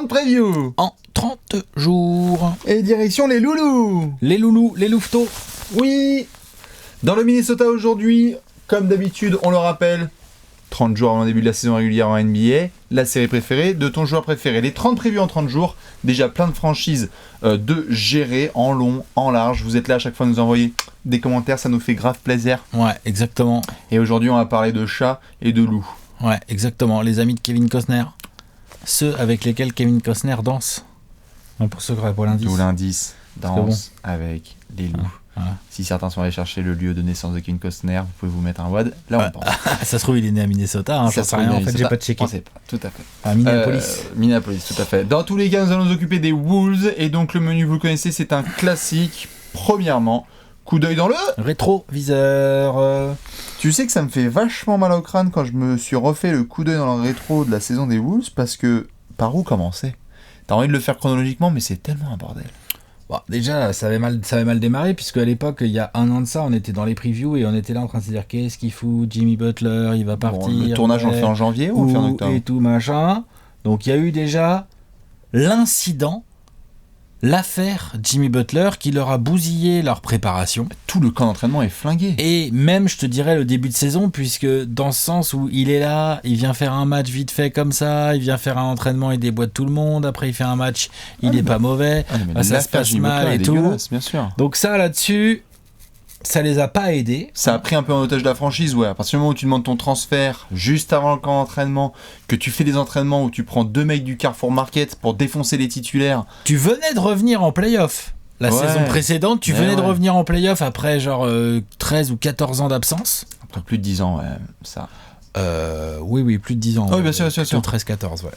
previews en 30 jours. Et direction les loulous. Les loulous, les louveteaux. Oui. Dans le Minnesota aujourd'hui, comme d'habitude, on le rappelle, 30 jours avant le début de la saison régulière en NBA, la série préférée de ton joueur préféré. Les 30 previews en 30 jours, déjà plein de franchises de gérer en long, en large. Vous êtes là à chaque fois à nous envoyer des commentaires, ça nous fait grave plaisir. Ouais, exactement. Et aujourd'hui, on va parler de chats et de loups. Ouais, exactement. Les amis de Kevin Costner. Ceux avec lesquels Kevin Costner danse. Pour ceux qui auraient pas l'indice. D'où l'indice, danse avec les loups. Voilà. Si certains sont allés chercher le lieu de naissance de Kevin Costner, vous pouvez vous mettre un WAD. Là, on pense. Ça se trouve, il est né à Minnesota. J'en sais rien. En fait, j'ai pas checké. On sait pas. Tout à fait. À Minneapolis. Minneapolis, tout à fait. Dans tous les cas, nous allons nous occuper des Wolves. Et donc, le menu, vous le connaissez, c'est un classique. Premièrement, coup d'œil dans le rétroviseur. Tu sais que ça me fait vachement mal au crâne quand je me suis refait le coup d'œil dans le rétro de la saison des Wolves, parce que par où commencer ? T'as envie de le faire chronologiquement, mais c'est tellement un bordel. Bon, déjà, ça avait mal démarré, puisque à l'époque, il y a un an de ça, on était dans les previews et on était là en train de se dire qu'est-ce qu'il fout, Jimmy Butler, il va partir. Bon, le tournage, on le fait en janvier ou on le fait en octobre ? Et tout machin. Donc il y a eu déjà l'incident, l'affaire Jimmy Butler qui leur a bousillé leur préparation. Tout le camp d'entraînement est flingué. Et même, je te dirais, le début de saison, puisque dans ce sens où il est là, il vient faire un match vite fait comme ça, il vient faire un entraînement, il déboîte tout le monde, après il fait un match, il est pas mauvais, ça se passe mal et tout. Bien sûr. Donc ça, là-dessus, ça les a pas aidés. Ça a pris un peu en otage la franchise, ouais. À partir du moment où tu demandes ton transfert juste avant le camp d'entraînement, que tu fais des entraînements où tu prends 2 mecs du Carrefour Market pour défoncer les titulaires. Tu venais de revenir en play-off. La saison précédente, tu venais de revenir en play-off après genre 13 ou 14 ans d'absence. Après plus de 10 ans, ouais, ça. Oui, plus de 10 ans. Oui, bien sûr. 13-14, ouais.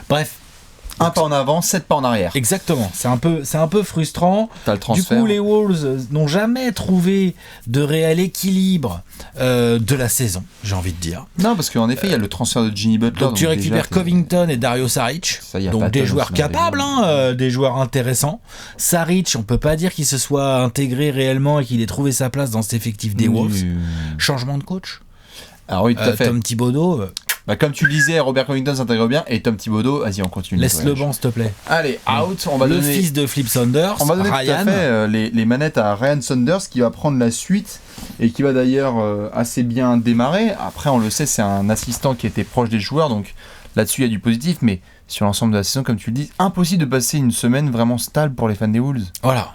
Bref. Un pas en avant, 7 pas en arrière. Exactement, c'est un peu frustrant. T'as le transfert. Du coup, les Wolves n'ont jamais trouvé de réel équilibre de la saison, j'ai envie de dire. Non, parce qu'en effet, il y a le transfert de Jimmy Butler. Donc tu récupères Covington et Dario Saric, donc des joueurs capables, des joueurs intéressants. Saric, on peut pas dire qu'il se soit intégré réellement et qu'il ait trouvé sa place dans cet effectif des Wolves. Changement de coach. Alors oui, tout à fait. Tom Thibodeau. Comme tu le disais, Robert Covington s'intègre bien et Tom Thibodeau, vas-y, on continue. Laisse le banc, s'il te plaît. Allez, out. On va le donner... fils de Flip Saunders, on va donner Ryan. tout à fait les manettes à Ryan Saunders qui va prendre la suite et qui va d'ailleurs assez bien démarrer. Après, on le sait, c'est un assistant qui était proche des joueurs, donc là-dessus, il y a du positif, mais sur l'ensemble de la saison, comme tu le dis, impossible de passer une semaine vraiment stable pour les fans des Wolves. Voilà,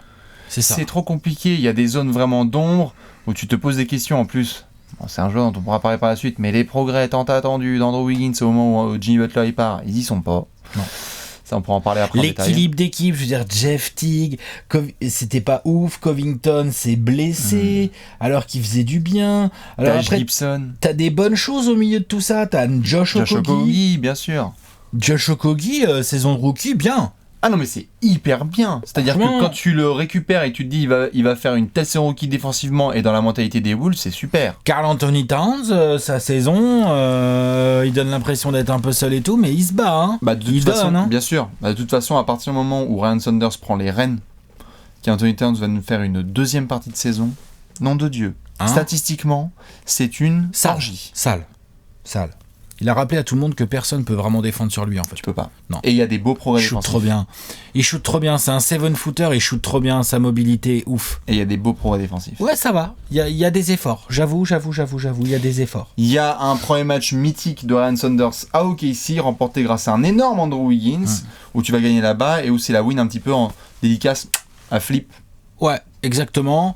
c'est ça. C'est trop compliqué, il y a des zones vraiment d'ombre où tu te poses des questions en plus. Bon, c'est un joueur dont on pourra parler par la suite, mais les progrès tant attendus d'Andrew Wiggins au moment où Jimmy Butler y part, ils y sont pas. Non. Ça, on pourra en parler après. L'équilibre d'équipe, je veux dire, Jeff Teague, c'était pas ouf. Covington s'est blessé alors qu'il faisait du bien. Alors après, Gibson. T'as des bonnes choses au milieu de tout ça. T'as Josh Okogie, bien sûr. Josh Okogie, saison de rookie, bien. Ah non, mais c'est hyper bien. C'est-à-dire que quand tu le récupères et tu te dis il va faire une telle saison rookie défensivement et dans la mentalité des Wolves, c'est super. Karl Anthony Towns, sa saison, il donne l'impression d'être un peu seul et tout, mais il se bat. Hein. De toute façon, bien sûr. De toute façon, à partir du moment où Ryan Saunders prend les rênes, Karl Anthony Towns va nous faire une deuxième partie de saison. Nom de Dieu. Statistiquement, c'est une orgie. Sale. Il a rappelé à tout le monde que personne peut vraiment défendre sur lui en fait. Tu peux pas. Non. Et il y a des beaux progrès défensifs. Il shoot trop bien. C'est un 7-footer. Il shoot trop bien. Sa mobilité, ouf. Et il y a des beaux progrès défensifs. Ouais, ça va. Il y a des efforts. J'avoue. Il y a des efforts. Il y a un premier match mythique de Ryan Saunders à OKC, remporté grâce à un énorme Andrew Wiggins, où tu vas gagner là-bas et où c'est la win un petit peu en dédicace à Flip. Ouais, exactement.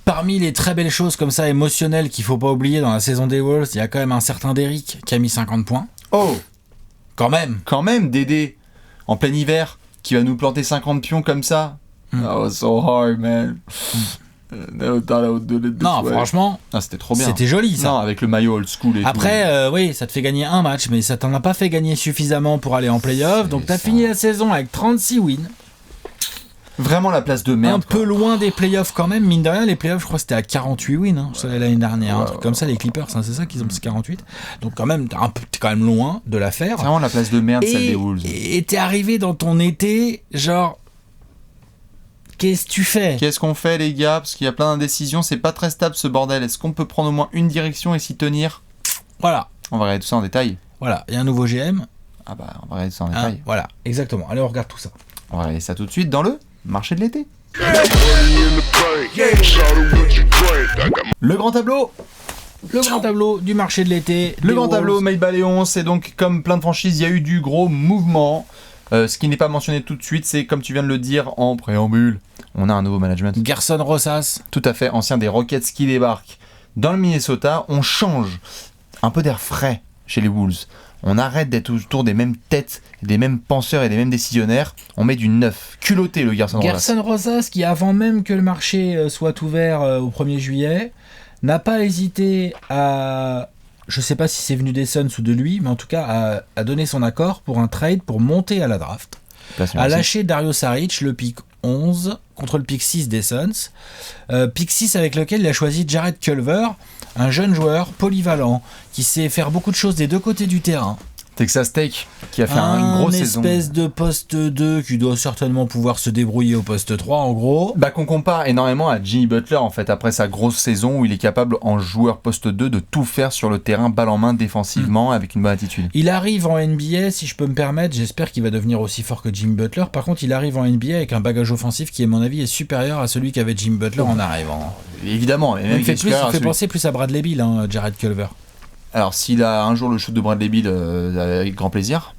Parmi les très belles choses comme ça émotionnelles qu'il faut pas oublier dans la saison des Wolves, il y a quand même un certain Derrick qui a mis 50 points. Oh, quand même Dédé en plein hiver qui va nous planter 50 pions comme ça. That was so hard, man. Non, franchement, c'était trop bien. C'était joli ça. Non, avec le maillot old school et après, oui, ça te fait gagner un match, mais ça t'en a pas fait gagner suffisamment pour aller en play-off. Donc t'as fini la saison avec 36 wins. Vraiment la place de merde. Peu loin des playoffs quand même, mine de rien, les playoffs je crois que c'était à 48 wins l'année dernière, un truc comme ça, les Clippers, c'est ça qu'ils ont, c'est 48. Donc quand même, t'es quand même loin de l'affaire. C'est vraiment la place de merde, celle des Wolves. Et t'es arrivé dans ton été, genre, qu'est-ce que tu fais ? Qu'est-ce qu'on fait les gars ? Parce qu'il y a plein d'indécisions, c'est pas très stable ce bordel. Est-ce qu'on peut prendre au moins une direction et s'y tenir ? Voilà. On va regarder tout ça en détail. Voilà, il y a un nouveau GM. Ah bah, on va regarder ça en détail. Voilà, exactement. Allez, on regarde tout ça. On va regarder ça tout de suite dans le marché de l'été. Le grand tableau. Le grand tableau du marché de l'été. Le grand tableau Made by Léon, c'est donc comme plein de franchises, il y a eu du gros mouvement. Ce qui n'est pas mentionné tout de suite, c'est comme tu viens de le dire en préambule, on a un nouveau management. Gerson Rosas. Tout à fait, ancien des Rockets qui débarque dans le Minnesota. On change un peu d'air frais chez les Wolves. On arrête d'être autour des mêmes têtes, des mêmes penseurs et des mêmes décisionnaires. On met du neuf. Culotté le Gerson Rosas. Gerson Rosas qui, avant même que le marché soit ouvert au 1er juillet, n'a pas hésité à... Je sais pas si c'est venu des Suns ou de lui, mais en tout cas à donner son accord pour un trade pour monter à la draft. A lâché Dario Saric, le pick 11, contre le pick 6 des Suns. Pick 6 avec lequel il a choisi Jarrett Culver, un jeune joueur polyvalent qui sait faire beaucoup de choses des deux côtés du terrain. Texas Tech qui a fait une grosse saison. Une espèce de poste 2 qui doit certainement pouvoir se débrouiller au poste 3 en gros. Bah qu'on compare énormément à Jimmy Butler en fait après sa grosse saison où il est capable en joueur poste 2 de tout faire sur le terrain balle en main défensivement avec une bonne attitude. Il arrive en NBA, si je peux me permettre, j'espère qu'il va devenir aussi fort que Jimmy Butler. Par contre il arrive en NBA avec un bagage offensif qui à mon avis est supérieur à celui qu'avait Jimmy Butler en arrivant. Évidemment. Et même il fait penser plus à Bradley Beal, Jarrett Culver. Alors s'il a un jour le shoot de Bradley Beal, avec grand plaisir.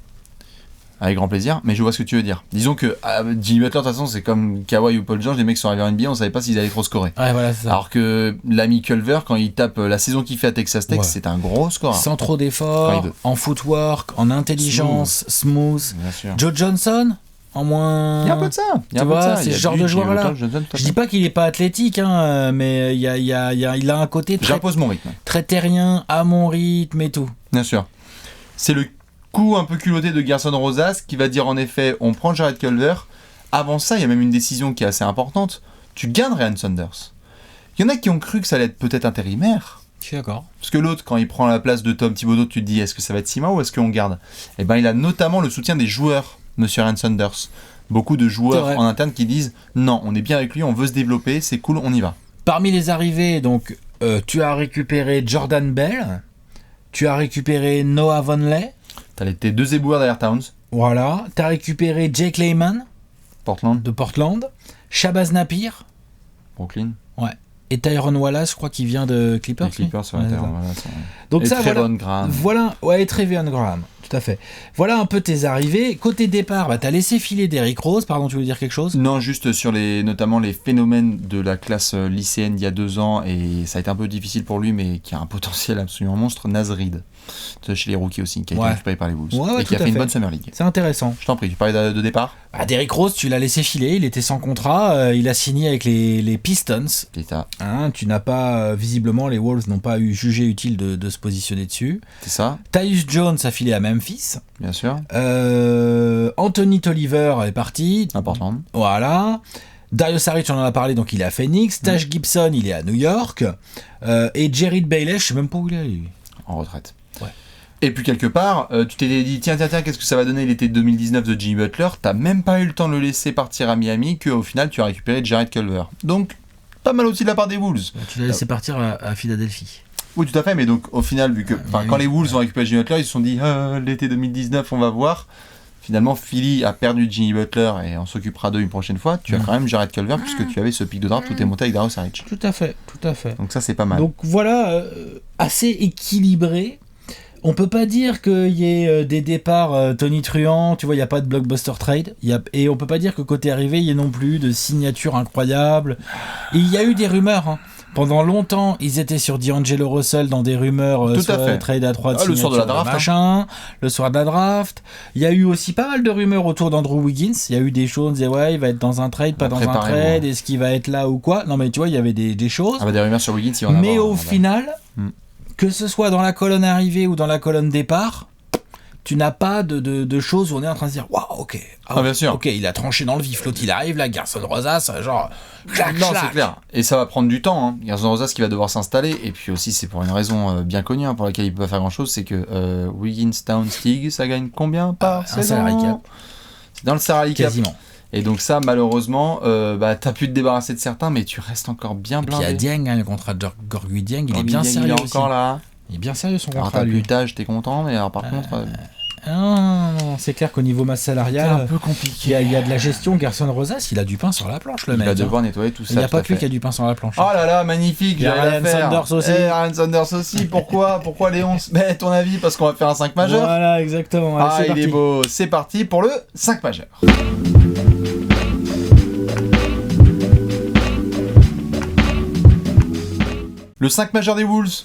Avec grand plaisir, mais je vois ce que tu veux dire. Disons que Jimmy Butler, de toute façon, c'est comme Kawhi ou Paul George, les mecs sont arrivés en NBA, on savait pas s'ils allaient trop scorer. Ouais, voilà, c'est ça. Alors que l'ami Culver, quand il tape la saison qu'il fait à Texas Tech, c'est un gros score. Sans trop d'efforts, en footwork, en intelligence, smooth. Joe Johnson en moins. Il y a un peu de ça. Tu vois, c'est ce genre de joueur-là. Je dis pas qu'il est pas athlétique, mais il a un côté très. J'impose mon rythme. Très terrien, à mon rythme et tout. Bien sûr. C'est le coup un peu culotté de Gerson Rosas qui va dire en effet on prend Jarrett Culver. Avant ça, il y a même une décision qui est assez importante. Tu gardes Ryan Saunders. Il y en a qui ont cru que ça allait être peut-être intérimaire. Je suis d'accord. Parce que l'autre, quand il prend la place de Tom Thibodeau, tu te dis est-ce que ça va être 6 mois ou est-ce qu'on garde ? Eh ben, il a notamment le soutien des joueurs, monsieur Ryan Saunders. Beaucoup de joueurs en interne qui disent non, on est bien avec lui, on veut se développer, c'est cool, on y va. Parmi les arrivées, donc, tu as récupéré Jordan Bell, tu as récupéré Noah Vonleh. T'as tes deux éboueurs derrière Towns. Voilà. T'as récupéré Jake Layman. De Portland. Shabazz Napier. Brooklyn. Ouais. Et Tyrone Wallace, je crois qu'il vient de Clippers. Clippers, Tyrone Wallace. Donc et ça, Trevon Graham. Voilà. Ouais, et Trevon Graham. Tout à fait. Voilà un peu tes arrivées. Côté départ, t'as laissé filer Derrick Rose. Pardon, tu voulais dire quelque chose ? Non, juste sur notamment les phénomènes de la classe lycéenne d'il y a 2 ans, et ça a été un peu difficile pour lui, mais qui a un potentiel absolument monstre, Naz Reid. Chez les rookies aussi, qui a été récupéré par les Wolves. Et qui a fait une bonne Summer League. C'est intéressant. Je t'en prie, tu parlais de départ ? Derrick Rose, tu l'as laissé filer, il était sans contrat, il a signé avec les Pistons. C'est ça. Tu n'as pas, visiblement, les Wolves n'ont pas jugé utile de se positionner dessus. C'est ça. Tyus Jones a filé à Memphis. Bien sûr. Anthony Tolliver est parti. Important. Voilà. Dario Saric, on en a parlé, donc il est à Phoenix. Taj Gibson, il est à New York. Et Jared Bayless, je sais même pas où il est. En retraite. Ouais. Et puis quelque part, tu t'es dit, tiens, qu'est-ce que ça va donner l'été 2019 de Jimmy Butler ? T'as même pas eu le temps de le laisser partir à Miami, qu'au final, tu as récupéré Jarrett Culver. Donc, pas mal aussi de la part des Wolves. Tu l'as laissé partir à Philadelphie. Oui, tout à fait, mais donc, au final, vu que quand les Wolves ont récupéré Jimmy Butler, ils se sont dit, l'été 2019, on va voir. Finalement, Philly a perdu Jimmy Butler et on s'occupera d'eux une prochaine fois. Tu as quand même Jarrett Culver puisque tu avais ce pic de draft où tu es monté avec Dario Saric. Tout à fait. Donc ça, c'est pas mal. Donc voilà, assez équilibré. On peut pas dire qu'il y ait des départs tonitruants, tu vois, il n'y a pas de blockbuster trade. Et on peut pas dire que côté arrivé, il y ait non plus de signatures incroyables. Et il y a eu des rumeurs, Pendant longtemps, ils étaient sur D'Angelo Russell dans des rumeurs trade à 3 de le soir de la draft, le soir de la draft. Il y a eu aussi pas mal de rumeurs autour d'Andrew Wiggins. Il y a eu des choses, il va être dans un trade, pas dans un trade, est-ce qu'il va être là ou quoi. Non mais tu vois, il y avait des choses. Des rumeurs sur Wiggins, il y en a. Mais au final, que ce soit dans la colonne arrivée ou dans la colonne départ, tu n'as pas de choses où on est en train de se dire waouh, ok, bien sûr. Ok, il a tranché dans le vif, l'autre il arrive, là, Gerson Rosas, genre clac, non, c'est clair. Et ça va prendre du temps, Gerson Rosas qui va devoir s'installer, et puis aussi c'est pour une raison bien connue, pour laquelle il peut pas faire grand chose, c'est que Wiggins, Towns, Teague, ça gagne combien par saison ? Un salary cap. C'est dans le salary cap. Quasiment. Et donc ça, malheureusement, t'as pu te débarrasser de certains, mais tu restes encore bien blindé. Et puis il y a Dieng, le contrat de Gorgui Dieng, il est bien sérieux aussi. Il est encore là. Il est bien sérieux son contrat. Alors t'as plus d'âge, t'es content, mais alors par contre... Non, hein. C'est clair qu'au niveau masse salariale, c'est un peu compliqué. Il y a de la gestion. Gerson Rosas, il a du pain sur la planche, le mec. Il va devoir nettoyer tout ça. Il n'y a pas que lui qui a du pain sur la planche. Oh là là, magnifique. Il y a Ryan Saunders aussi. Ryan Saunders aussi. Pourquoi les 11? Mais ton avis, parce qu'on va faire un 5 majeur. Voilà, exactement. Allez, il est beau. C'est parti pour le 5 majeur. Le 5 majeur des Wolves.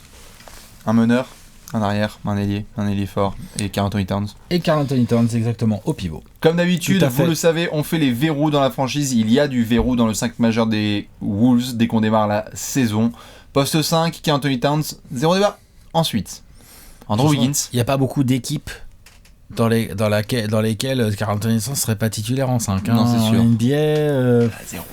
Un meneur, un arrière, un ailier fort et Karl Anthony Towns. Et Karl Anthony Towns, exactement, au pivot. Comme d'habitude, vous le savez, on fait les verrous dans la franchise. Il y a du verrou dans le 5 majeur des Wolves dès qu'on démarre la saison. Poste 5, Karl Anthony Towns, 0 débat. Ensuite, Andrew Wiggins. Il n'y a pas beaucoup d'équipes dans lesquelles Karl Anthony Towns ne serait pas titulaire en 5. Non, c'est sûr. En NBA... 0.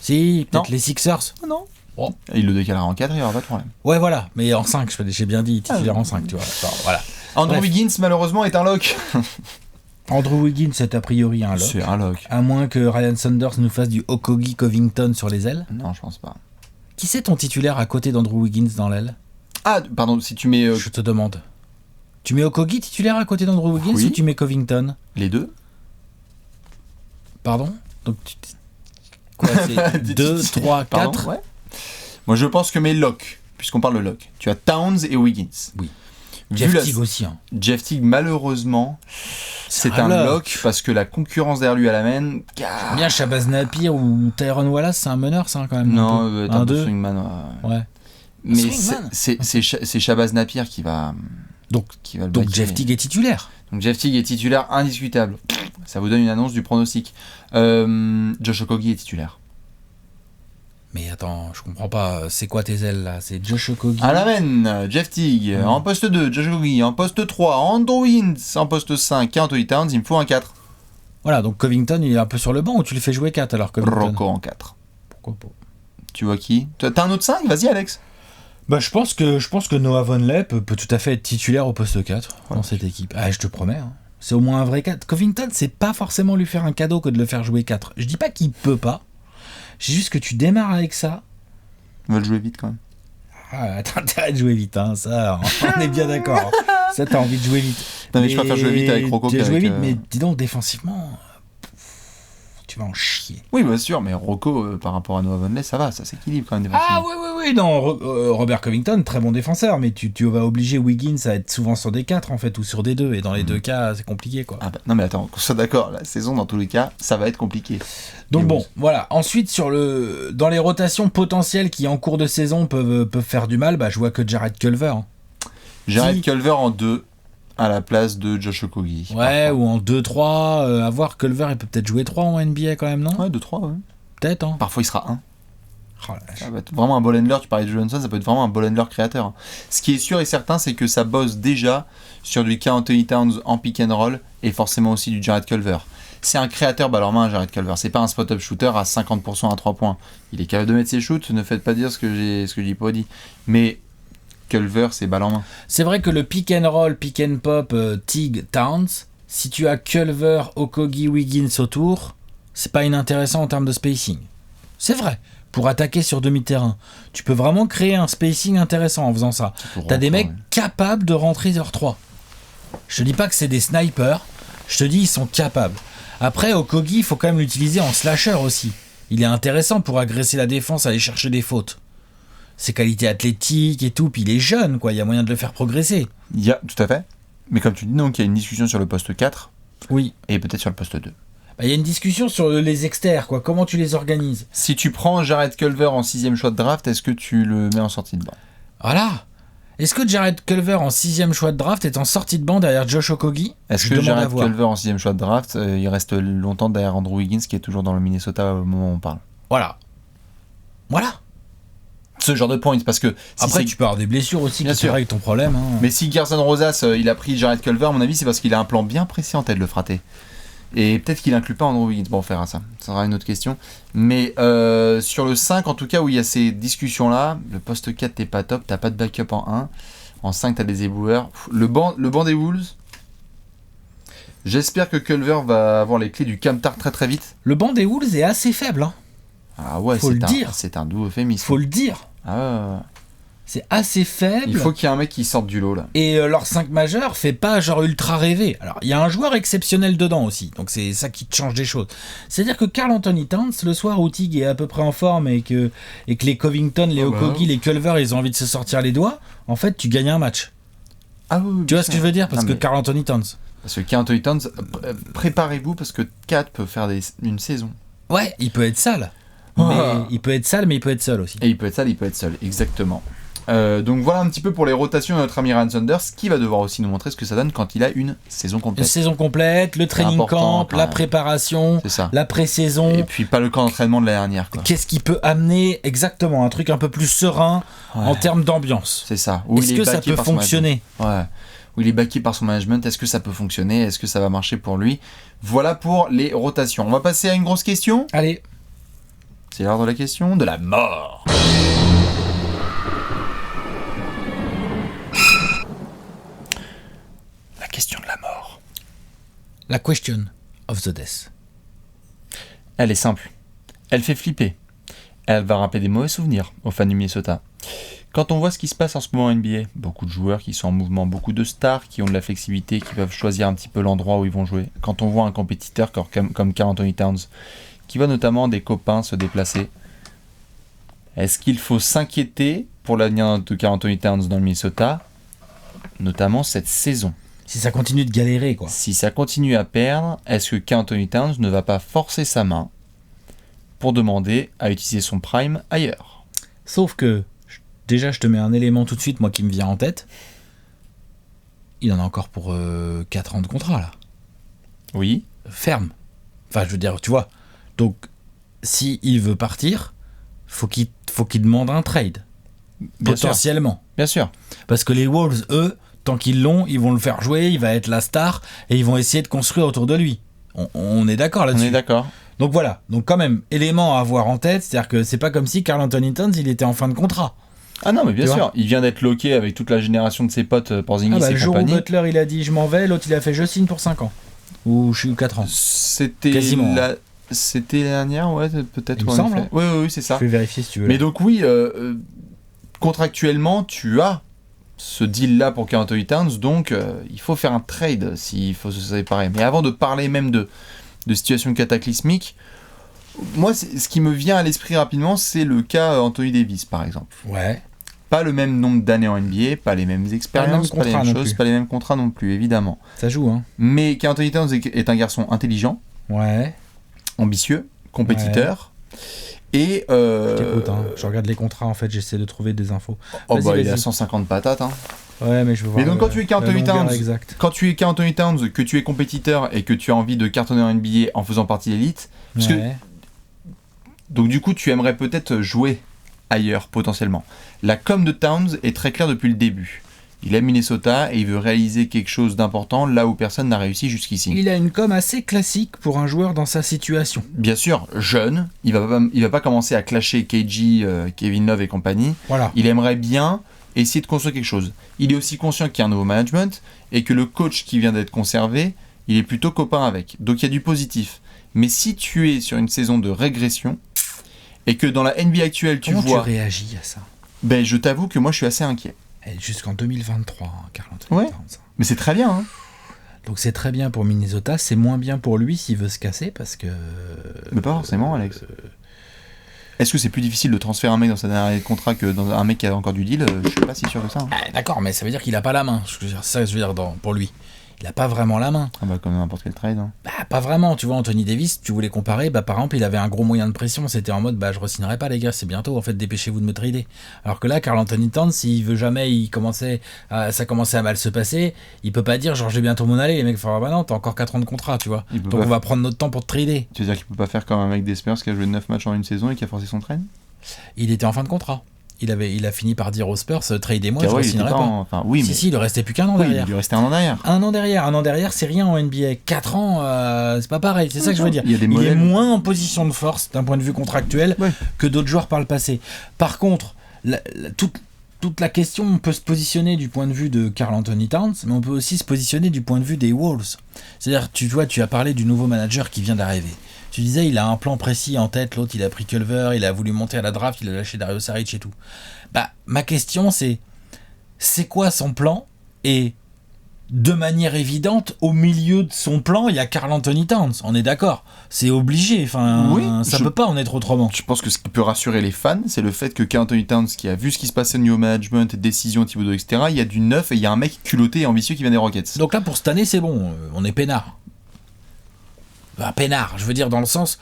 Si, peut-être les Sixers. Non. Oh. Il le décalera en 4, il n'y aura pas de problème. Ouais, voilà, mais en 5, j'ai bien dit, titulaire en 5, tu vois. Enfin, voilà. Andrew Wiggins, malheureusement, est un lock. Andrew Wiggins, c'est a priori un lock. C'est un lock. À moins que Ryan Saunders nous fasse du Okogie Covington sur les ailes. Non, je pense pas. Qui c'est ton titulaire à côté d'Andrew Wiggins dans l'aile? Ah, pardon, si tu mets... Je te demande. Tu mets Okogie titulaire à côté d'Andrew Wiggins ou tu mets Covington? Les deux. Pardon? Donc quoi, c'est 2, 3, 4 ouais. Moi, je pense que mes locks, puisqu'on parle de lock, tu as Towns et Wiggins. Oui. Jeff Teague aussi. Hein. Jeff Teague, malheureusement, c'est un lock parce que la concurrence derrière lui à la main. Bien Shabazz Napier ou Tyrone Wallace, c'est un meneur, ça, quand même. Non, un peu swingman. Ouais. Mais c'est Shabazz Napier qui va. Donc Jeff Teague est titulaire. Donc Jeff Teague est titulaire indiscutable. Ça vous donne une annonce du pronostic. Josh Okogie est titulaire. Mais attends, je comprends pas. C'est quoi tes ailes là? C'est Josh Okogie. À la main, Jeff Teague. En poste 2, Josh Okogie. En poste 3, Andrew Wiggins. En poste 5, Anthony Towns. Il me faut un 4. Voilà, donc Covington, il est un peu sur le banc ou tu le fais jouer 4 alors Covington? Rocco en 4. Pourquoi pas? Tu vois qui? T'as un autre 5? Vas-y, Alex. Bah, je pense que Noah Vonleh peut tout à fait être titulaire au poste 4 dans cette équipe. Ah, je te promets. Hein. C'est au moins un vrai 4. Covington, c'est pas forcément lui faire un cadeau que de le faire jouer 4. Je dis pas qu'il peut pas. C'est juste que tu démarres avec ça. On va le jouer vite quand même. Ah, t'as intérêt de jouer vite, hein, ça, on est bien d'accord. Ça, t'as envie de jouer vite. Non, mais je préfère jouer vite avec Rocco. Tu as joué vite, mais dis donc, défensivement, tu vas en chier. Oui, bien sûr, mais Rocco, par rapport à Noah Vonleh, ça va, ça s'équilibre quand même défensivement. Ah oui, non, Robert Covington, très bon défenseur, mais tu vas obliger Wiggins à être souvent sur des 4 en fait, ou sur des 2, et dans les deux cas, c'est compliqué, quoi. Ah bah, non mais attends, qu'on soit d'accord, la saison, dans tous les cas, ça va être compliqué. Donc bon, voilà. Ensuite, dans les rotations potentielles qui, en cours de saison, peuvent faire du mal, bah, je vois que Jarrett Culver. Hein. Jarrett Culver en 2, à la place de Josh Okogie. Ouais, parfois. Ou en 2-3, à voir, Culver, il peut peut-être jouer 3 en NBA quand même, non? Ouais, 2-3, ouais. Peut-être, hein. Parfois, il sera 1. Oh, ça va être vraiment un ball handler, tu parlais de Johnson, ça peut être vraiment un ball handler créateur. Ce qui est sûr et certain, c'est que ça bosse déjà sur du Karl Anthony Towns en pick and roll, et forcément aussi du Jarrett Culver. C'est un créateur balle en main, Jarrett Culver. C'est pas un spot-up shooter à 50% à 3 points. Il est capable de mettre ses shoots, ne faites pas dire ce que j'ai pas dit. Mais Culver, c'est balle en main. C'est vrai que le pick and roll, pick and pop, Teague, Towns, si tu as Culver, Okogie, Wiggins autour, c'est pas inintéressant en termes de spacing. C'est vrai. Pour attaquer sur demi-terrain, tu peux vraiment créer un spacing intéressant en faisant ça. T'as des mecs capables de rentrer sur 3. Je te dis pas que c'est des snipers, je te dis ils sont capables. Après, Okogie, il faut quand même l'utiliser en slasher aussi. Il est intéressant pour agresser la défense, aller chercher des fautes. Ses qualités athlétiques et tout, puis il est jeune, quoi. Il y a moyen de le faire progresser. Tout à fait. Mais comme tu dis, donc il y a une discussion sur le poste 4. Oui. Et peut-être sur le poste 2. Il y a une discussion sur les exters, quoi. Comment tu les organises? Si tu prends Jarrett Culver en 6ème choix de draft, est-ce que tu le mets en sortie de banc? Voilà. Est-ce que Jarrett Culver en 6ème choix de draft est en sortie de banc derrière Josh Okogie? Est-ce que Jarrett Culver en 6ème choix de draft, il reste longtemps derrière Andrew Wiggins qui est toujours dans le Minnesota au moment où on parle? Voilà. Ce genre de points, parce que... Après, tu peux avoir des blessures aussi qui te règlent ton problème. Hein. Mais si Gerson Rosas, il a pris Jarrett Culver, à mon avis, c'est parce qu'il a un plan bien précis en tête de le frater. Et peut-être qu'il inclut pas Andrew Wiggins. Bon, on fera ça. Ça sera une autre question. Mais sur le 5, en tout cas, où il y a ces discussions-là, le poste 4, t'es pas top, t'as pas de backup en 1. En 5, t'as des éboueurs. Le banc des Wolves, j'espère que Culver va avoir les clés du Camtar très très vite. Le banc des Wolves est assez faible. Hein. Ah ouais, c'est un doux euphémisme. Faut le dire. Ah ouais. c'est assez faible. Il faut qu'il y ait un mec qui sorte du lot là. Et leur 5 majeur fait pas genre ultra rêver. Alors il y a un joueur exceptionnel dedans aussi, donc c'est ça qui te change des choses. C'est-à-dire que Karl Anthony Towns, le soir où Tig est à peu près en forme et que les Covington, les Okogie, les Culver, ils ont envie de se sortir les doigts, en fait tu gagnes un match. Ah oui, tu vois ce que je veux dire? Parce que Karl Anthony Towns. Parce que Karl Anthony Towns, préparez-vous parce que Kat peut faire une saison. Ouais, il peut être sale. Mais il peut être sale, mais il peut être seul aussi. Et il peut être sale, il peut être seul, exactement. Donc voilà un petit peu pour les rotations de notre ami Ryan Saunders, qui va devoir aussi nous montrer ce que ça donne quand il a une saison complète. Une saison complète, le training camp, la préparation, la pré-saison. Et puis pas le camp d'entraînement de l'année dernière. Quoi. Qu'est-ce qui peut amener exactement un truc un peu plus serein en termes d'ambiance. C'est ça. Est-ce que ça peut fonctionner? Ouais. Où il est backé par son management, est-ce que ça peut fonctionner? Est-ce que ça va marcher pour lui? Voilà pour les rotations. On va passer à une grosse question. Allez. C'est l'heure de la question de la mort. Question de la mort. La question of the death. Elle est simple. Elle fait flipper. Elle va rappeler des mauvais souvenirs aux fans du Minnesota. Quand on voit ce qui se passe en ce moment en NBA, beaucoup de joueurs qui sont en mouvement, beaucoup de stars qui ont de la flexibilité, qui peuvent choisir un petit peu l'endroit où ils vont jouer. Quand on voit un compétiteur comme Karl Anthony Towns, qui voit notamment des copains se déplacer, est-ce qu'il faut s'inquiéter pour l'avenir de Karl Anthony Towns dans le Minnesota, notamment cette saison? Si ça continue de galérer, quoi. Si ça continue à perdre, est-ce que Karl Anthony Towns ne va pas forcer sa main pour demander à utiliser son prime ailleurs? Sauf que, déjà, je te mets un élément tout de suite, moi, qui me vient en tête. Il en a encore pour 4 ans de contrat, là. Oui. Ferme. Enfin, je veux dire, tu vois. Donc, s'il veut partir, faut qu'il demande un trade. Bien potentiellement. Sûr. Bien sûr. Parce que les Wolves, eux, tant qu'ils l'ont, ils vont le faire jouer, il va être la star, et ils vont essayer de construire autour de lui. On est d'accord là-dessus. On est d'accord. Donc voilà, donc quand même, élément à avoir en tête, c'est-à-dire que c'est pas comme si Karl Anthony Towns, il était en fin de contrat. Ah non, mais bien sûr, il vient d'être loqué avec toute la génération de ses potes Porzingis et compagnie. Le jour où Butler, il a dit je m'en vais, l'autre il a fait je signe pour 5 ans. Ou je suis 4 ans. C'était quasiment. C'était l'année dernière, ouais, peut-être. Il me semble. Oui, c'est ça. Je vais vérifier si tu veux. Mais donc oui, contractuellement, tu as ce deal-là pour Karl Anthony Towns, donc il faut faire un trade s'il faut se séparer. Mais avant de parler même de situation cataclysmique, moi, ce qui me vient à l'esprit rapidement, c'est le cas Anthony Davis, par exemple. Ouais. Pas le même nombre d'années en NBA, pas les mêmes expériences, pas les mêmes choses, pas les mêmes contrats non plus, évidemment. Ça joue, hein. Mais Karl Anthony Towns est un garçon intelligent, ambitieux, compétiteur. Et je t'écoute, hein. Je regarde les contrats, en fait, j'essaie de trouver des infos. Il a 150 patates, hein. Ouais, mais je veux voir. Mais donc quand tu es Karl Anthony Towns, que tu es compétiteur et que tu as envie de cartonner en NBA en faisant partie de l'élite, donc du coup tu aimerais peut-être jouer ailleurs potentiellement. La com de Towns est très claire depuis le début. Il aime Minnesota et il veut réaliser quelque chose d'important là où personne n'a réussi jusqu'ici. Il a une com assez classique pour un joueur dans sa situation. Bien sûr, jeune, il va pas commencer à clasher KG, Kevin Love et compagnie. Voilà. Il aimerait bien essayer de construire quelque chose. Il est aussi conscient qu'il y a un nouveau management et que le coach qui vient d'être conservé, il est plutôt copain avec. Donc il y a du positif. Mais si tu es sur une saison de régression et que dans la NBA actuelle tu vois... Comment tu réagis à ça? Ben je t'avoue que moi je suis assez inquiet. Jusqu'en 2023, Karl Anthony Towns. Mais c'est très bien, hein. Donc c'est très bien pour Minnesota, c'est moins bien pour lui s'il veut se casser parce que... Mais pas forcément, Alex. Est-ce que c'est plus difficile de transférer un mec dans sa dernière année de contrat que dans un mec qui a encore du deal? Je suis pas si sûr que ça. Hein. D'accord, mais ça veut dire qu'il a pas la main. C'est ça que je veux dire pour lui. Il a pas vraiment la main. Ah bah comme n'importe quel trade. Hein. Bah pas vraiment, tu vois, Anthony Davis, tu voulais comparer, bah par exemple, il avait un gros moyen de pression, c'était en mode bah je re-signerai pas les gars, c'est bientôt, en fait dépêchez-vous de me trader. Alors que là, Karl Anthony Towns, s'il veut jamais, ça commençait à mal se passer, il peut pas dire genre j'ai bientôt mon aller, les mecs font ah bah non, t'as encore 4 ans de contrat, tu vois. Donc on va prendre notre temps pour te trader. Tu veux dire qu'il peut pas faire comme un mec des Spurs qui a joué 9 matchs en une saison et qui a forcé son trade? Il était en fin de contrat. Il a fini par dire aux Spurs, tradez-moi, je ne re-signerai pas. Si, il lui restait plus qu'un an derrière. Il lui restait un an derrière. Un an derrière, c'est rien en NBA. 4 ans, c'est pas pareil, c'est ça que je veux dire. Il est moins en position de force d'un point de vue contractuel que d'autres joueurs par le passé. Par contre, toute la question, on peut se positionner du point de vue de Karl Anthony Towns, mais on peut aussi se positionner du point de vue des Wolves. C'est-à-dire, tu as parlé du nouveau manager qui vient d'arriver. Tu disais, il a un plan précis en tête, l'autre il a pris Culver, il a voulu monter à la draft, il a lâché Dario Saric et tout. Ma question c'est quoi son plan? Et de manière évidente, au milieu de son plan, il y a Karl Anthony Towns. On est d'accord, c'est obligé. Enfin, ça peut pas en être autrement. Je pense que ce qui peut rassurer les fans, c'est le fait que Karl Anthony Towns, qui a vu ce qui se passait au niveau management, décisions, Thibodeau, etc., il y a du neuf et il y a un mec culotté et ambitieux qui vient des Rockets. Donc là, pour cette année, c'est bon. On est peinard. Peinard, je veux dire dans le sens...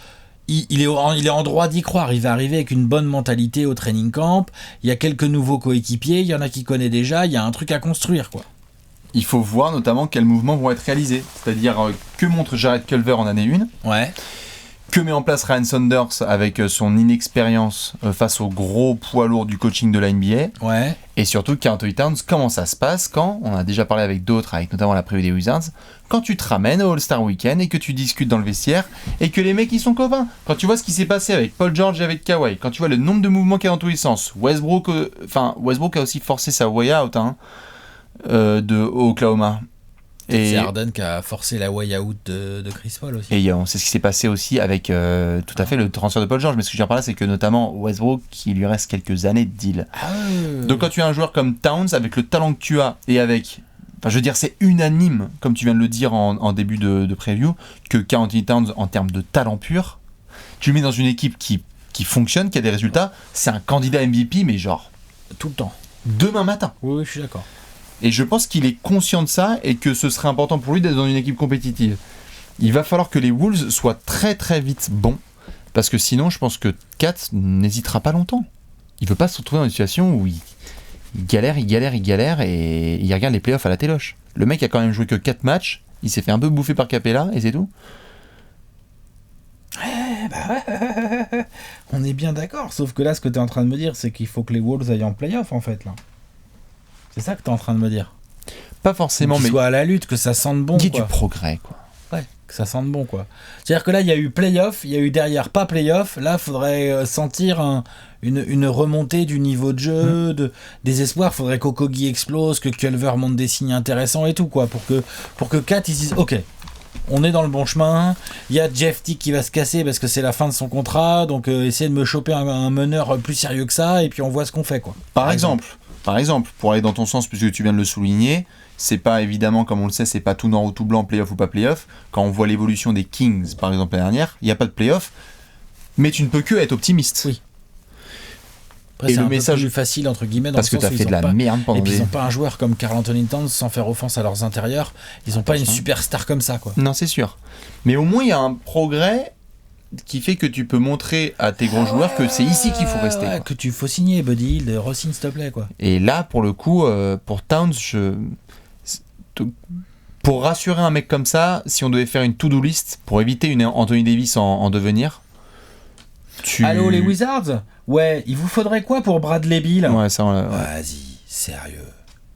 Il est en droit d'y croire, il va arriver avec une bonne mentalité au training camp, il y a quelques nouveaux coéquipiers, il y en a qui connaît déjà, il y a un truc à construire, quoi. Il faut voir notamment quels mouvements vont être réalisés, c'est-à-dire que montre Jared Culver en année 1, ouais. Que met en place Ryan Saunders avec son inexpérience face au gros poids lourd du coaching de la NBA, ouais. Et surtout Karl Anthony Towns, comment ça se passe quand, on a déjà parlé avec d'autres, avec notamment la preview des Wizards, quand tu te ramènes au All-Star Weekend et que tu discutes dans le vestiaire et que les mecs ils sont copains. Quand tu vois ce qui s'est passé avec Paul George et avec Kawhi, quand tu vois le nombre de mouvements qu'il y a dans tous les sens, Westbrook a aussi forcé sa way out de Oklahoma. Et c'est Harden qui a forcé la way out de Chris Paul aussi. Et on sait ce qui s'est passé aussi avec tout à fait le transfert de Paul George. Mais ce que je veux dire par là, c'est que notamment Westbrook, il lui reste quelques années de deal. Donc quand tu as un joueur comme Towns, avec le talent que tu as et avec... Enfin, je veux dire, c'est unanime, comme tu viens de le dire en début de preview, que Karl Anthony Towns, en termes de talent pur, tu le mets dans une équipe qui fonctionne, qui a des résultats, c'est un candidat MVP, mais genre... Tout le temps. Demain matin. Oui, je suis d'accord. Et je pense qu'il est conscient de ça et que ce serait important pour lui d'être dans une équipe compétitive. Il va falloir que les Wolves soient très très vite bons, parce que sinon je pense que Kat n'hésitera pas longtemps. Il veut pas se retrouver dans une situation où il galère et il regarde les playoffs à la téloche. Le mec a quand même joué que 4 matchs, il s'est fait un peu bouffer par Capella et c'est tout. On est bien d'accord, sauf que là ce que tu es en train de me dire c'est qu'il faut que les Wolves aillent en playoff en fait là. C'est ça que t'es en train de me dire. Pas forcément, mais... soit à la lutte, que ça sente bon, qu'il y ait du progrès, quoi. Ouais, que ça sente bon, quoi. C'est-à-dire que là, il y a eu play-off, il y a eu derrière pas play-off. Là, il faudrait sentir une remontée du niveau de jeu, des espoirs. Il faudrait qu'Okogie explose, que Culver monte des signes intéressants et tout, quoi. Pour que Kat, ils disent, OK, on est dans le bon chemin. Il y a Jeff Teague qui va se casser parce que c'est la fin de son contrat. Donc, essayez de me choper un meneur plus sérieux que ça et puis on voit ce qu'on fait, quoi. Par exemple, pour aller dans ton sens, puisque tu viens de le souligner, c'est pas évidemment, comme on le sait, c'est pas tout noir ou tout blanc, playoff ou pas playoff. Quand on voit l'évolution des Kings, par exemple, l'année dernière, il n'y a pas de playoff, mais tu ne peux que être optimiste. Oui. Après, c'est le message plus facile, entre guillemets, dans parce que tu as fait de la merde pendant des... Et puis ils n'ont pas un joueur comme Karl Anthony Towns, sans faire offense à leurs intérieurs, ils n'ont pas une superstar comme ça, quoi. Non, c'est sûr. Mais au moins, il y a un progrès qui fait que tu peux montrer à tes gros joueurs que c'est ici qu'il faut rester. Que tu faut signer, Buddy Hield, re-signe s'il te plaît, quoi. Et là, pour le coup, pour Towns, pour rassurer un mec comme ça, si on devait faire une to-do list pour éviter une Anthony Davis en devenir, Allô les Wizards? Ouais, il vous faudrait quoi pour Bradley Beal? Ouais, ça Vas-y, sérieux,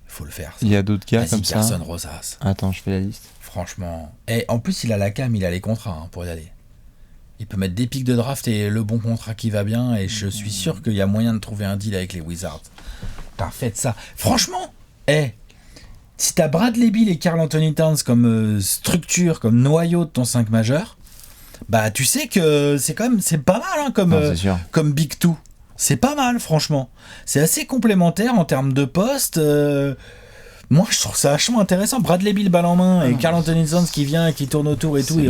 faut le faire. Ça. Il y a d'autres gars comme ça. Carson Rosas. Attends, je fais la liste. Franchement. Et en plus, il a la cam, il a les contrats pour y aller. Il peut mettre des pics de draft et le bon contrat qui va bien, et je suis sûr qu'il y a moyen de trouver un deal avec les Wizards. Faites ça. Franchement, si t'as Bradley Beal et Karl Anthony Towns comme structure, comme noyau de ton 5 majeur, bah tu sais que c'est pas mal comme Big Two. C'est pas mal, franchement. C'est assez complémentaire en termes de poste. Moi, je trouve ça vachement intéressant. Bradley Beal balle en main et Karl Anthony Towns qui vient et qui tourne autour et tout.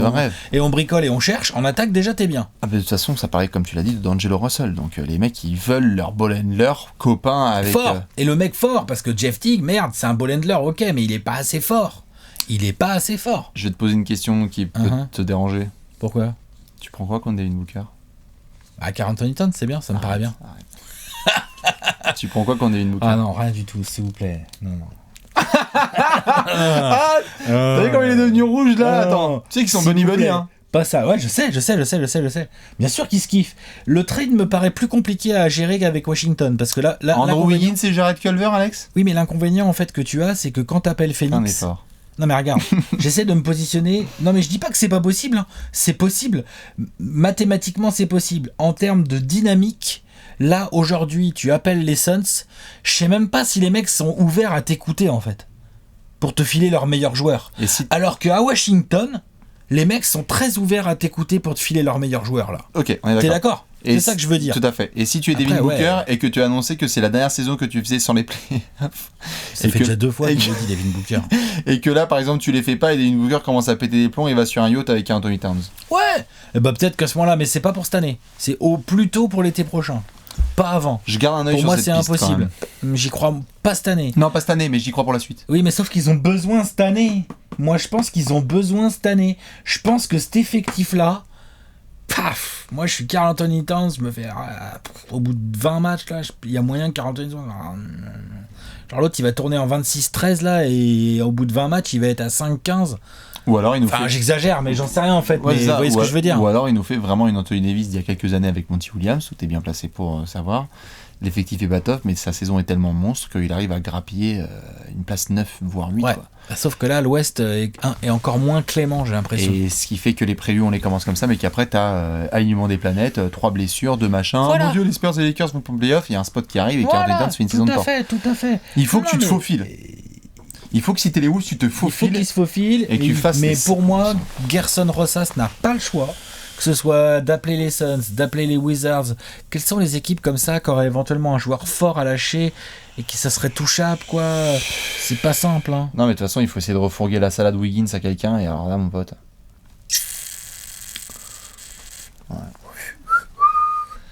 Et on bricole et on cherche. En attaque, déjà, t'es bien. Ah, mais de toute façon, ça paraît, comme tu l'as dit, d'Angelo Russell. Donc, les mecs, ils veulent leur ball handler copain avec... Fort. Et le mec fort, parce que Jeff Teague, merde, c'est un ball handler, ok, mais il est pas assez fort. Je vais te poser une question qui peut te déranger. Pourquoi? Tu prends quoi contre Devin Booker? Karl Anthony Towns, c'est bien, ça me paraît bien. Tu prends quoi contre Devin Booker? Ah non, rien du tout, s'il vous plaît. Non. T'as vu comment il est devenu rouge là? Attends, tu sais qu'ils sont buddy hein. Pas ça, ouais, je sais. Bien sûr qu'ils se kiffent. Le trade me paraît plus compliqué à gérer qu'avec Washington, parce que là Andrew Wiggins et Jared Culver, Alex? Oui, mais l'inconvénient en fait que tu as, c'est que quand t'appelles Phoenix, Non mais regarde, j'essaie de me positionner. Non mais je dis pas que c'est pas possible, hein. C'est possible. Mathématiquement c'est possible. En termes de dynamique, là aujourd'hui tu appelles les Suns, je sais même pas si les mecs sont ouverts à t'écouter en fait, pour te filer leurs meilleurs joueurs. Alors qu'à Washington, les mecs sont très ouverts à t'écouter pour te filer leurs meilleurs joueurs là. Ok, on est d'accord. T'es d'accord ? Et c'est ça que je veux dire. Tout à fait. Et si tu es Devin Booker et que tu as annoncé que c'est la dernière saison que tu faisais sans les playoffs. Ça fait déjà 2 fois que je dis Devin Booker. Et que là, par exemple, tu les fais pas et Devin Booker commence à péter des plombs et va sur un yacht avec Anthony Towns. Ouais. Et bah peut-être qu'à ce moment-là, mais c'est pas pour cette année. C'est au plus tôt pour l'été prochain. Pas avant. Je garde un œil sur cette piste. Pour moi, c'est impossible. J'y crois pas cette année. Non, pas cette année, mais j'y crois pour la suite. Oui, mais sauf qu'ils ont besoin cette année. Moi, je pense qu'ils ont besoin cette année. Je pense que cet effectif-là, paf, moi je suis Karl Anthony Towns, je me fais au bout de 20 matchs là, il y a moyen que Karl Anthony Towns, genre l'autre il va tourner en 26-13 là et au bout de 20 matchs il va être à 5-15. Ou alors il nous fait... j'exagère mais j'en sais rien en fait, mais vous voyez ce que je veux dire. Ou alors il nous fait vraiment une Anthony Davis d'il y a quelques années avec Monty Williams, où t'es bien placé pour savoir. L'effectif est pas top, mais sa saison est tellement monstre qu'il arrive à grappiller une place 9 voire 8 ouais. Quoi. Sauf que là l'Ouest est encore moins clément, j'ai l'impression. Et ce qui fait que les previews on les commence comme ça, mais qu'après t'as alignement des planètes, 3 blessures, 2 machins. Voilà. Mon Dieu, les Spurs et les Lakers vont pour le playoff, il y a un spot qui arrive et Karl Anthony Towns fait une saison de temps. Tout à fait. Il faut que tu te faufiles. Il faut que si t'es les Wolves, tu te faufiles. Il faut qu'il se faufile et que tu fasses. Mais pour moi, Gerson Rosas n'a pas le choix. Que ce soit d'appeler les Suns, d'appeler les Wizards, quelles sont les équipes comme ça qui auraient éventuellement un joueur fort à lâcher et qui ça serait touchable quoi. C'est pas simple hein. Non mais de toute façon il faut essayer de refourguer la salade Wiggins à quelqu'un et alors là mon pote. Ouais.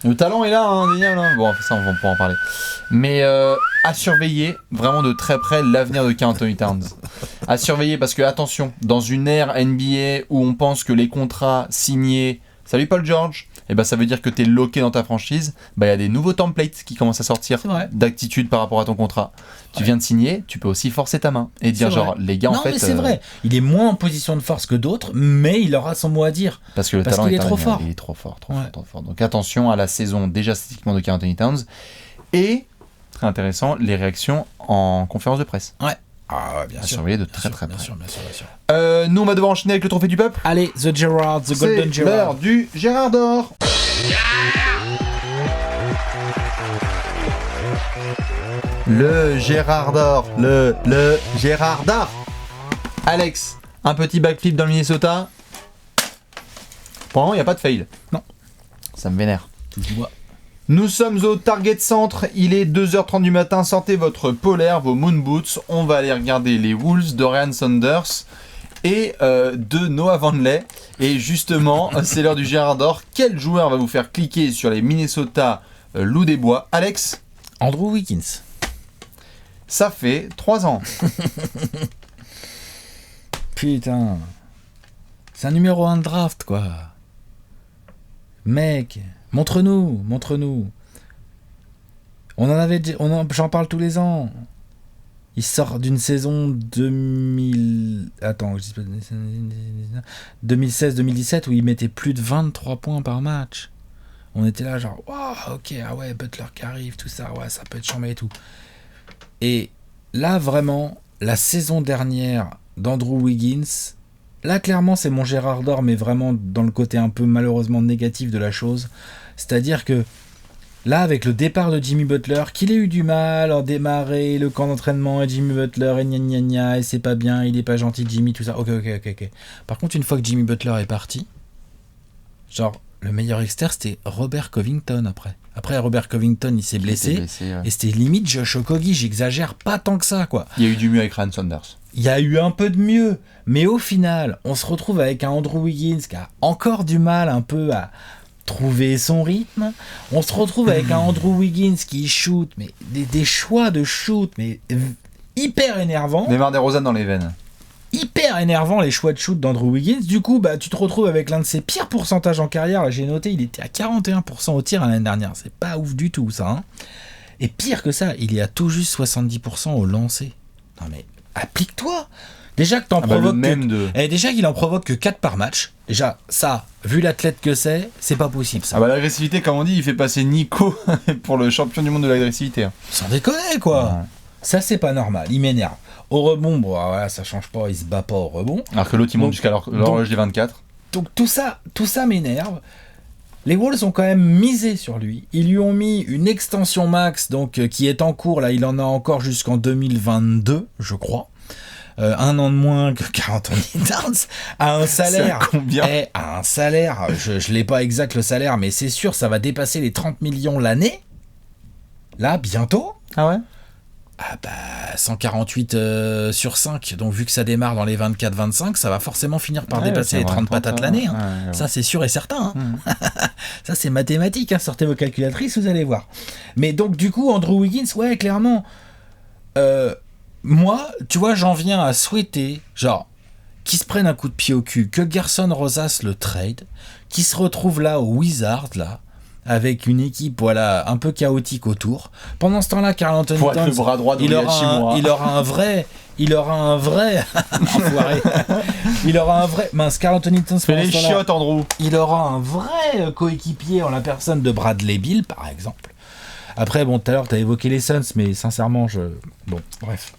Le talent est là hein, indéniable hein. Bon ça on va pouvoir en parler. Mais à surveiller vraiment de très près l'avenir de Karl Anthony Towns. À surveiller parce que attention, dans une ère NBA où on pense que les contrats signés, salut Paul George, et ben ça veut dire que t'es loqué dans ta franchise, il y a des nouveaux templates qui commencent à sortir d'attitude par rapport à ton contrat. Tu viens de signer, tu peux aussi forcer ta main et dire genre les gars en fait. Non mais c'est vrai, il est moins en position de force que d'autres, mais il aura son mot à dire. Parce que le talent est trop fort. Il est trop fort. Donc attention à la saison déjà statistiquement de Karl Anthony Towns et très intéressant les réactions en conférence de presse. Ouais. Ah ouais, bien sûr. Surveiller de très près. Bien sûr. Nous on va devoir enchaîner avec le trophée du peuple. Allez, The Gerrard, The Golden Gerrard. C'est l'heure du Gérard d'or. Le Gérard d'or. Le Gérard d'or. Alex, un petit backflip dans le Minnesota. Pour le moment, il n'y a pas de fail. Non. Ça me vénère. Tout se voit. Nous sommes au Target Centre, il est 2h30 du matin, sortez votre polaire, vos moon boots, on va aller regarder les Wolves d'Orian Saunders et de Noah Vonleh. Et justement, c'est l'heure du Gérard d'or. Quel joueur va vous faire cliquer sur les Minnesota loups des bois? Alex? Andrew Wiggins. Ça fait 3 ans. Putain. C'est un numéro 1 de draft, quoi. Mec, montre-nous. J'en parle tous les ans. Il sort d'une saison 2016-2017 où il mettait plus de 23 points par match. On était là genre, wow, ok, ah ouais, Butler qui arrive, tout ça, ouais, ça peut être chambé et tout. Et là, vraiment, la saison dernière d'Andrew Wiggins, là, clairement, c'est mon Gérard d'or, mais vraiment dans le côté un peu malheureusement négatif de la chose. C'est-à-dire que là, avec le départ de Jimmy Butler, qu'il ait eu du mal à démarrer le camp d'entraînement, et Jimmy Butler, et gna gna gna, et c'est pas bien, il est pas gentil, Jimmy, tout ça. Ok. Par contre, une fois que Jimmy Butler est parti, genre, le meilleur externe, c'était Robert Covington après. Après, Robert Covington, il s'est blessé ouais. Et c'était limite Josh Okogie, j'exagère pas tant que ça, quoi. Il y a eu du mieux avec Ryan Saunders. Il y a eu un peu de mieux, mais au final, on se retrouve avec un Andrew Wiggins qui a encore du mal un peu à trouver son rythme. On se retrouve avec un Andrew Wiggins qui shoot, mais des choix de shoot, mais hyper énervants. Neymar DeRozan dans les veines. Hyper énervant les choix de shoot d'Andrew Wiggins. Du coup, tu te retrouves avec l'un de ses pires pourcentages en carrière. Là, j'ai noté, il était à 41% au tir l'année dernière. C'est pas ouf du tout, ça. Hein. Et pire que ça, il est à tout juste 70% au lancer. Non mais, applique-toi. Déjà que t'en provoques déjà qu'il en provoque que 4 par match. Déjà, ça, vu l'athlète que c'est pas possible, ça. L'agressivité, comme on dit, il fait passer Nico pour le champion du monde de l'agressivité. Sans déconner, quoi. Ouais. Ça, c'est pas normal. Il m'énerve. Au rebond, bon, voilà, ça change pas. Il se bat pas au rebond. Alors que l'autre, il monte jusqu'à l'horloge des 24. Donc tout ça m'énerve. Les Wolves ont quand même misé sur lui. Ils lui ont mis une extension max, donc qui est en cours. Là, il en a encore jusqu'en 2022, je crois. 1 an de moins que Karl Anthony Towns, à un salaire. C'est combien ? À un salaire, je l'ai pas exact le salaire, mais c'est sûr, ça va dépasser les 30 millions l'année. Là, bientôt. Ah ouais ? Ah bah 148 sur 5, donc vu que ça démarre dans les 24-25, ça va forcément finir par dépasser les 30 patates l'année. Hein. Ouais. Ça c'est sûr et certain. Hein. Ça c'est mathématique, hein. Sortez vos calculatrices, vous allez voir. Mais donc du coup, Andrew Wiggins, ouais clairement, moi, tu vois, j'en viens à souhaiter, genre, qu'il se prenne un coup de pied au cul, que Gerson Rosas le trade, qu'il se retrouve là au Wizards, là, avec une équipe voilà un peu chaotique autour. Pendant ce temps-là, Karl Anthony Towns, le bras droit il aura un vrai enfoiré. Il aura un vrai Karl Anthony Towns, fais les chiottes, Andrew. Il aura un vrai coéquipier en la personne de Bradley Beal par exemple. Après bon, tout à l'heure tu as évoqué les Suns, mais sincèrement bon bref.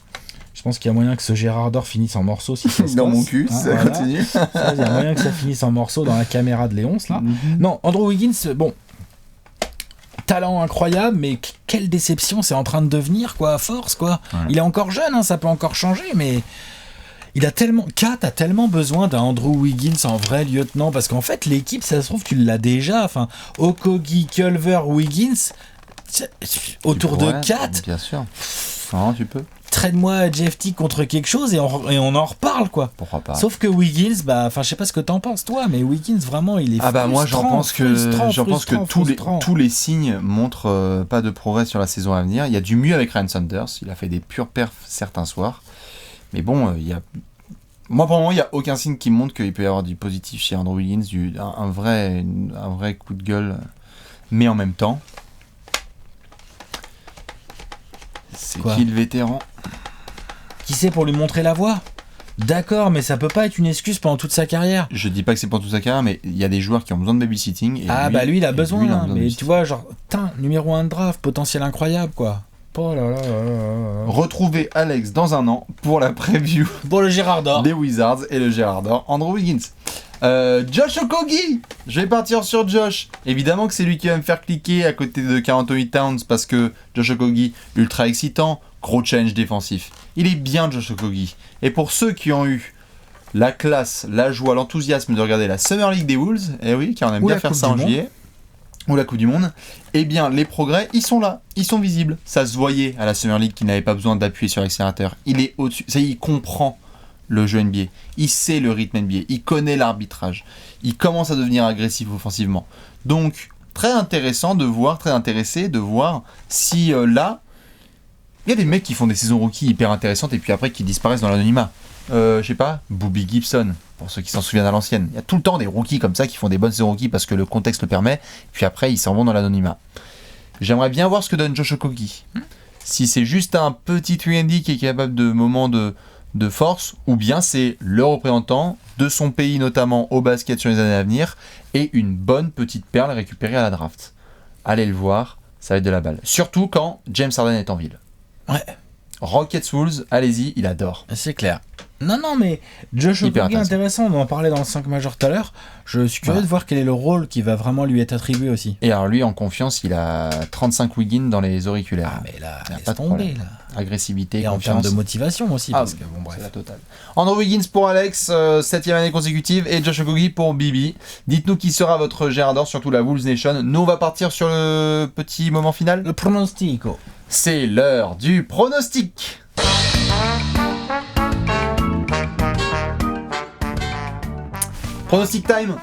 Je pense qu'il y a moyen que ce Gérard Dor finisse en morceaux si ça se dans passe. mon cul, ça voilà. continue. Il y a moyen que ça finisse en morceaux dans la caméra de Léonce là. Non, Andrew Wiggins, bon, talent incroyable, mais quelle déception c'est en train de devenir, quoi, à force, quoi. Ouais. Il est encore jeune, hein, ça peut encore changer, mais Kat a tellement besoin d'un Andrew Wiggins en vrai lieutenant, parce qu'en fait, l'équipe, ça se trouve, tu l'as déjà, enfin, Okogie, Culver, Wiggins, autour de Kat. Bien sûr. Non, tu peux. Traîne-moi JFT contre quelque chose et on en reparle, quoi. Pourquoi pas. Sauf que Wiggins, je sais pas ce que t'en penses toi, mais Wiggins vraiment il est frustrant. Moi j'en pense que tous les signes montrent pas de progrès sur la saison à venir. Il y a du mieux avec Ryan Saunders, il a fait des purs perfs certains soirs, mais bon moi pour le moment il y a aucun signe qui montre qu'il peut y avoir du positif chez Andrew Wiggins, un vrai coup de gueule, mais en même temps. C'est qui le vétéran ? Qui c'est pour lui montrer la voie ? D'accord, mais ça peut pas être une excuse pendant toute sa carrière. Je dis pas que c'est pendant toute sa carrière, mais il y a des joueurs qui ont besoin de babysitting. Et lui il a besoin, mais tu vois, genre, numéro 1 de draft, potentiel incroyable, quoi. Oh là là là là. Retrouvez Alex dans 1 an pour la preview pour le Gérard Dor des Wizards et le Gérard Dor Andrew Wiggins. Josh Okogie, je vais partir sur Josh. Évidemment que c'est lui qui va me faire cliquer à côté de Karl Anthony Towns parce que Josh Okogie, ultra excitant, gros challenge défensif. Il est bien Josh Okogie. Et pour ceux qui ont eu la classe, la joie, l'enthousiasme de regarder la Summer League des Wolves, car on aime bien faire ça en juillet, ou la Coupe du Monde, eh bien les progrès, ils sont là, ils sont visibles. Ça se voyait à la Summer League qu'il n'avait pas besoin d'appuyer sur l'accélérateur. Il est au-dessus, ça y est, il comprend le jeu NBA, il sait le rythme NBA, il connaît l'arbitrage, il commence à devenir agressif offensivement. Donc très intéressant de voir, très intéressé de voir si là, il y a des mecs qui font des saisons rookies hyper intéressantes et puis après qui disparaissent dans l'anonymat. Je sais pas, Bobby Gibson, pour ceux qui s'en souviennent à l'ancienne. Il y a tout le temps des rookies comme ça qui font des bonnes saisons rookies parce que le contexte le permet, puis après ils s'en vont dans l'anonymat. J'aimerais bien voir ce que donne Josh Okogie. Si c'est juste un petit 3&D qui est capable de moments de force, ou bien c'est le représentant de son pays, notamment au basket sur les années à venir, et une bonne petite perle récupérée à la draft. Allez le voir, ça va être de la balle. Surtout quand James Harden est en ville. Ouais. Rockets Wolves, allez-y, il adore. C'est clair. Non, mais Josh Okogie intéressant, on en parlait dans le 5 majeur tout à l'heure. Je suis curieux de voir quel est le rôle qui va vraiment lui être attribué aussi. Et alors lui, en confiance, il a 35 Wiggins dans les auriculaires. Ah mais là, laisse tomber là. Agressivité, et confiance. En termes de motivation aussi, parce que bon bref. C'est la totale. Andrew Wiggins pour Alex, 7e année consécutive, et Josh Okogie pour Bibi. Dites-nous qui sera votre Gérard Dor, surtout la Wolves Nation. Nous, on va partir sur le petit moment final. Le pronostico. C'est l'heure du pronostic. Pronostic time.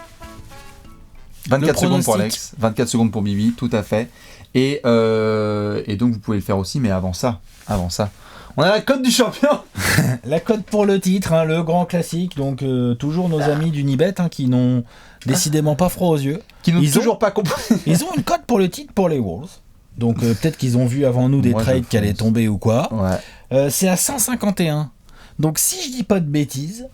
24 secondes pour Alex, 24 secondes pour Bibi, tout à fait. Et donc vous pouvez le faire aussi, mais avant ça, on a la cote du champion. La cote pour le titre, le grand classique. Donc toujours nos amis d'Unibet qui n'ont décidément pas froid aux yeux. Qui n'ont toujours pas compris. Ils ont une cote pour le titre pour les Wolves. Donc peut-être qu'ils ont vu avant nous des trades qui allaient tomber ou quoi. Ouais. C'est à 151. Donc si je dis pas de bêtises,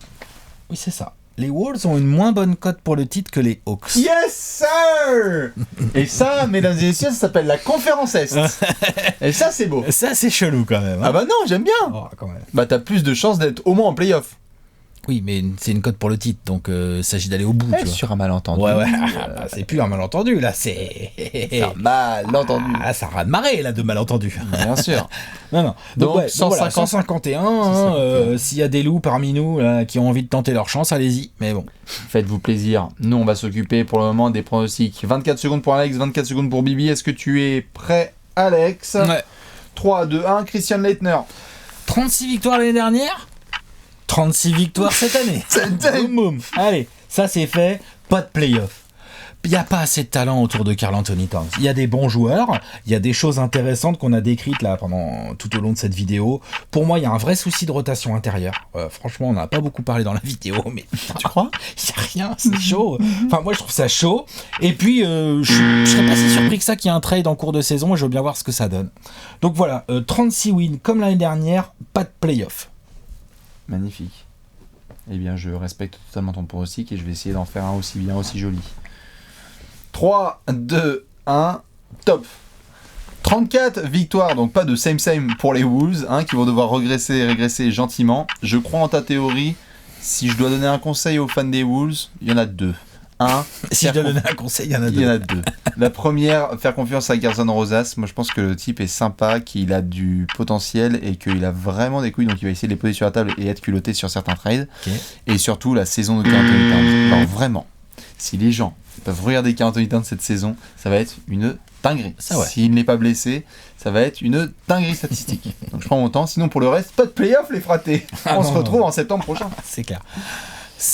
oui c'est ça. les Wolves ont une moins bonne cote pour le titre que les Hawks. Yes, sir. Et ça, mesdames et messieurs, ça s'appelle la conférence Est. Et ça, c'est beau. Ça, c'est chelou quand même. Hein. Ah bah non, j'aime bien. Oh, quand même. Bah t'as plus de chances d'être au moins en play-off. Oui, mais c'est une cote pour le titre, donc il s'agit d'aller au bout. Tu vois. Sur un malentendu. Ouais. Bah, c'est plus un malentendu, là, c'est un malentendu. Ah, ça a de marée, là, de malentendu. Bien sûr. Non. Donc 151, s'il y a des loups parmi nous là, qui ont envie de tenter leur chance, allez-y. Mais bon. Faites-vous plaisir. Nous, on va s'occuper pour le moment des pronostics. 24 secondes pour Alex, 24 secondes pour Bibi. Est-ce que tu es prêt, Alex ? Ouais. 3, 2, 1, Christian Leitner. 36 victoires l'année dernière, 36 victoires cette année. Boum. Allez, ça c'est fait, pas de play-off. Il n'y a pas assez de talent autour de Karl Anthony Towns. Il y a des bons joueurs, il y a des choses intéressantes qu'on a décrites là tout au long de cette vidéo. Pour moi, il y a un vrai souci de rotation intérieure. Franchement, on n'a pas beaucoup parlé dans la vidéo, mais tu crois ? Il n'y a rien, c'est chaud. Enfin, moi, je trouve ça chaud. Et puis, je serais pas si surpris que ça qu'il y ait un trade en cours de saison et je veux bien voir ce que ça donne. Donc voilà, 36 wins comme l'année dernière, pas de play-off. Magnifique. Eh bien, je respecte totalement ton pronostic et je vais essayer d'en faire un aussi bien, aussi joli. 3, 2, 1, top. 34 victoires, donc pas de same pour les Wolves, qui vont devoir régresser gentiment. Je crois en ta théorie. Si je dois donner un conseil aux fans des Wolves, il y en a deux. Si je dois donner un conseil, il y en a deux. Il y en a deux. La première, faire confiance à Gerson Rosas. Moi, je pense que le type est sympa, qu'il a du potentiel et qu'il a vraiment des couilles. Donc, il va essayer de les poser sur la table et être culotté sur certains trades. Okay. Et surtout, la saison de Karl Anthony Towns. Alors, vraiment, si les gens peuvent regarder Karl Anthony Towns cette saison, ça va être une dinguerie. Ça, ouais. S'il n'est pas blessé, ça va être une dinguerie statistique. Donc, je prends mon temps. Sinon, pour le reste, pas de play-off, les fratés. On se retrouve en septembre prochain. C'est clair.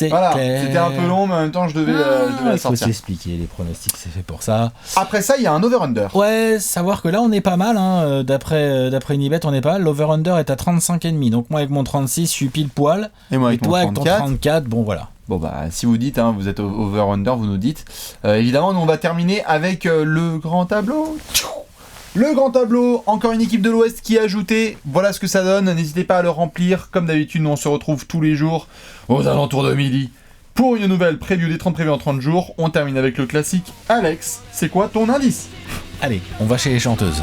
Voilà, c'était un peu long, mais en même temps, je devais la sortir. Il faut s'expliquer, les pronostics, c'est fait pour ça. Après ça, il y a un over-under. Ouais, savoir que là, on est pas mal, d'après Unibet, on est pas mal. L'over-under est à 35,5. Donc moi, avec mon 36, je suis pile poil. Et moi, avec toi, avec ton 34, bon voilà. Bon bah, si vous dites, vous êtes over-under, vous nous dites. Évidemment, nous, on va terminer avec le grand tableau. Le grand tableau, encore une équipe de l'Ouest qui est ajoutée. Voilà ce que ça donne. N'hésitez pas à le remplir. Comme d'habitude, nous on se retrouve tous les jours aux alentours de midi pour une nouvelle preview des 30 prévus en 30 jours. On termine avec le classique. Alex, c'est quoi ton indice ? Allez, on va chez les chanteuses.